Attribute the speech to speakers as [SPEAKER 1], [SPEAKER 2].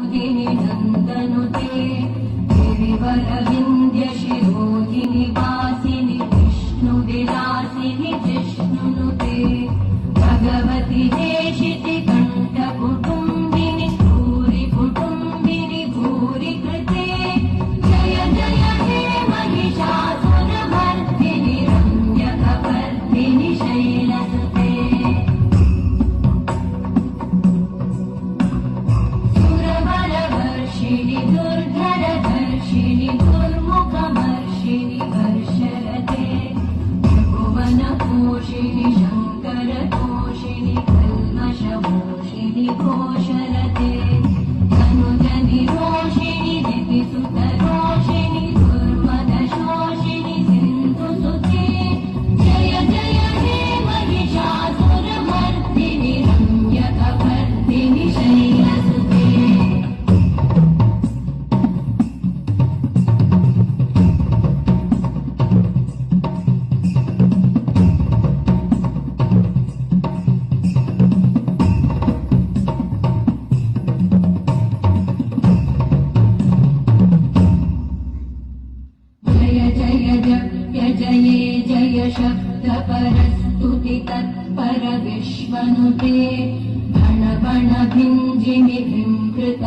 [SPEAKER 1] नन्दनुते गिरिवरविन्द्यशिरोधिनि वासिनि विष्णुविलासिनि जिष्णुनुते भगवति हेशिति कण्ठकुटुम्बिनि भूरि कुटुम्बिनि भूरि कृते जय जय हे महिषासुरमर्दिनि रम्यकपर्दिनि शैलसुते सुरबलवर्षिणि दुर्धरधर्षिणि दुर्मुखमर्षिणि वर्षरते भुवनपोषिणि शङ्करतोषिणि कल्मषमोषिणि घोषरते धनुजनिरोषिणि दितिसुतरोषिणि दुर्मदशोषिणि सिन्धुसुते जय जय हे महिषासुरमर्दिनि रम्यकपर्दिनि शैलसुते जय जय जप्य जये जय शब्दपरस्तुति तत्पर विश्वनुते भण भण भिञ्जिनि भिङ्कृत